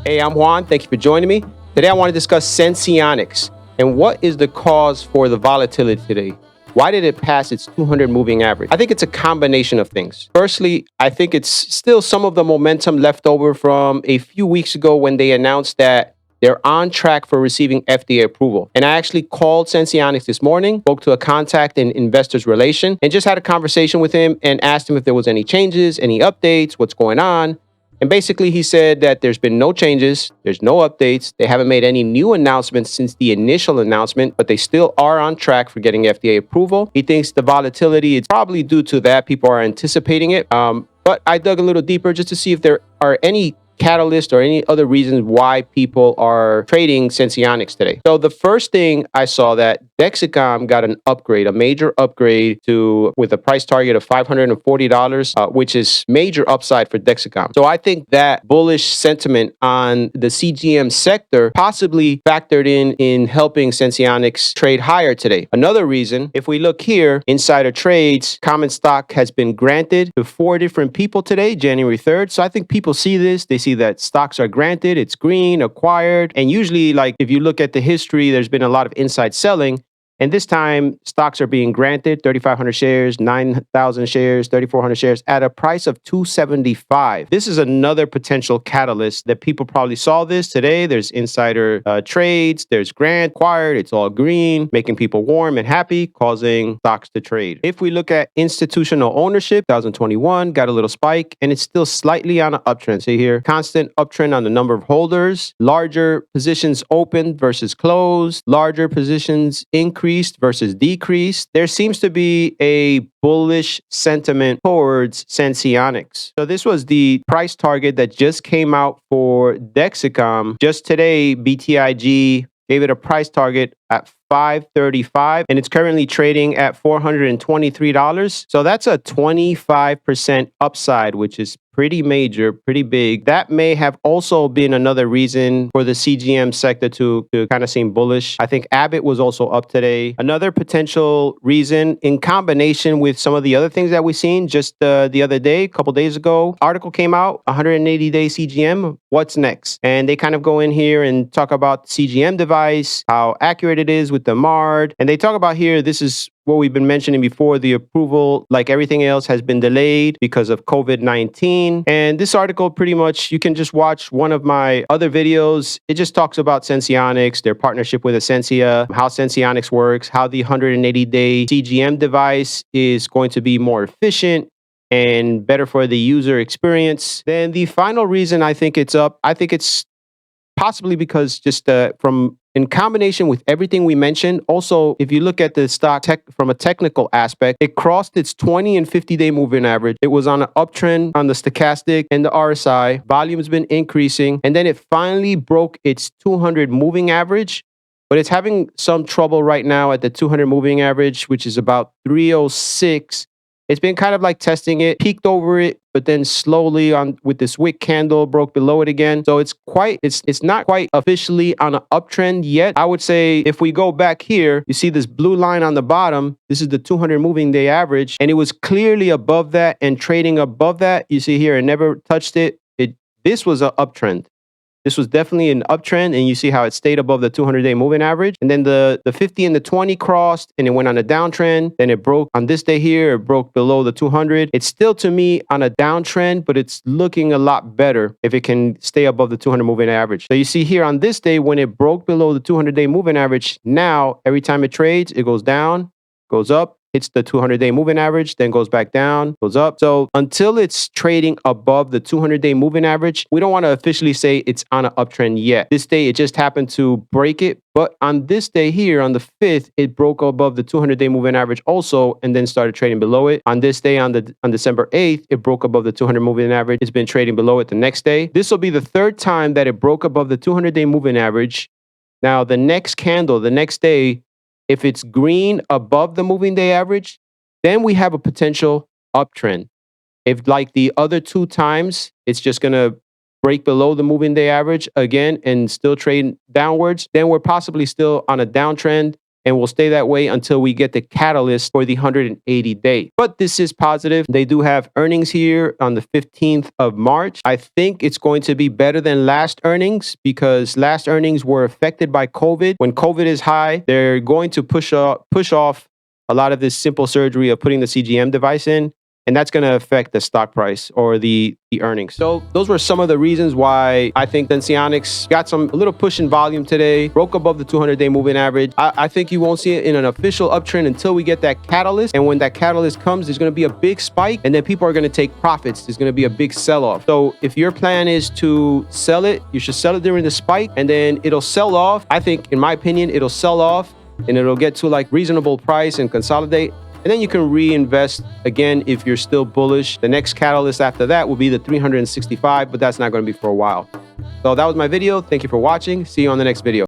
Hey, I'm Juan. Thank you for joining me. Today, I want to discuss Sensionics and what is the cause for the volatility today. Why did it pass its 200 moving average? I think it's a combination of things. Firstly, I think it's still some of the momentum left over from a few weeks ago when they announced that they're on track for receiving FDA approval. And I actually called Sensionics this morning, spoke to a contact in investors relation, and just had a conversation with him and asked him if there was any changes, any updates, what's going on. And basically, he said that there's been no changes, there's no updates, they haven't made any new announcements since the initial announcement, but they still are on track for getting FDA approval. He thinks the volatility is probably due to that. People are anticipating it. But I dug a little deeper just to see if there are any catalyst or any other reasons why people are trading Sensionics today. So the first thing I saw that Dexicom got an upgrade, a major upgrade with a price target of $540, which is major upside for Dexicom. So I think that bullish sentiment on the CGM sector possibly factored in helping Sensionics trade higher today. Another reason, if we look here, insider trades, common stock has been granted to 4 different people today, January 3rd. So I think people see this, they see that stocks are granted, it's green, acquired. And usually, like if you look at the history, there's been a lot of inside selling. And this time, stocks are being granted 3,500 shares, 9,000 shares, 3,400 shares at a price of $275. This is another potential catalyst that people probably saw this today. There's insider trades, there's grant acquired, it's all green, making people warm and happy, causing stocks to trade. If we look at institutional ownership, 2021 got a little spike, and it's still slightly on an uptrend. See here, constant uptrend on the number of holders, larger positions opened versus closed, larger positions increased versus decreased. There seems to be a bullish sentiment towards Sensionics. So this was the price target that just came out for Dexicom. Just today, BTIG gave it a price target at $535, and it's currently trading at $423. So that's a 25% upside, which is pretty major, pretty big. That may have also been another reason for the CGM sector to kind of seem bullish. I think Abbott was also up today. Another potential reason, in combination with some of the other things that we've seen just the other day, a couple days ago, article came out, 180-day CGM, what's next? And they kind of go in here and talk about CGM device, how accurate it is with the MARD. And they talk about here, this is what we've been mentioning before, the approval, like everything else, has been delayed because of COVID-19. And this article, pretty much, you can just watch one of my other videos. It just talks about Sensionics, their partnership with Essentia, how Sensionics works, how the 180-day CGM device is going to be more efficient and better for the user experience. Then the final reason I think it's up, I think it's possibly because just in combination with everything we mentioned. Also, if you look at the stock from a technical aspect, it crossed its 20 and 50-day moving average. It was on an uptrend on the stochastic and the RSI. Volume has been increasing, and then it finally broke its 200 moving average, but it's having some trouble right now at the 200 moving average, which is about 306. It's been kind of like testing it, peaked over it, but then slowly on with this wick candle broke below it again. So it's not quite officially on an uptrend yet. I would say if we go back here, you see this blue line on the bottom. This is the 200 moving day average, and it was clearly above that and trading above that. You see here, it never touched it. This was an uptrend. This was definitely an uptrend, and you see how it stayed above the 200-day moving average. And then the 50 and the 20 crossed, and it went on a downtrend. Then it broke on this day here. It broke below the 200. It's still, to me, on a downtrend, but it's looking a lot better if it can stay above the 200 moving average. So you see here on this day, when it broke below the 200-day moving average, now every time it trades, it goes down, goes up, hits the 200-day moving average, then goes back down, goes up. So until it's trading above the 200-day moving average, we don't want to officially say it's on an uptrend yet. This day, it just happened to break it. But on this day here, on the 5th, it broke above the 200-day moving average also, and then started trading below it. On this day, on December 8th, it broke above the 200 moving average. It's been trading below it the next day. This will be the third time that it broke above the 200-day moving average. Now, the next candle, the next day, if it's green above the moving day average, then we have a potential uptrend. If, like the other 2 times, it's just going to break below the moving day average again and still trade downwards, then we're possibly still on a downtrend and will stay that way until we get the catalyst for the 180-day. But this is positive. They do have earnings here on the 15th of March. I think it's going to be better than last earnings because last earnings were affected by COVID. When COVID is high, they're going to push off a lot of this simple surgery of putting the CGM device in, and that's going to affect the stock price or the earnings. So those were some of the reasons why I think Sensionics got a little push in volume today, broke above the 200-day moving average. I think you won't see it in an official uptrend until we get that catalyst. And when that catalyst comes, there's going to be a big spike, and then people are going to take profits. There's going to be a big sell-off. So if your plan is to sell it, you should sell it during the spike, and then it'll sell off. I think, in my opinion, it'll sell off, and it'll get to like reasonable price and consolidate. And then you can reinvest again if you're still bullish. The next catalyst after that will be the 365, but that's not going to be for a while. So that was my video. Thank you for watching. See you on the next video.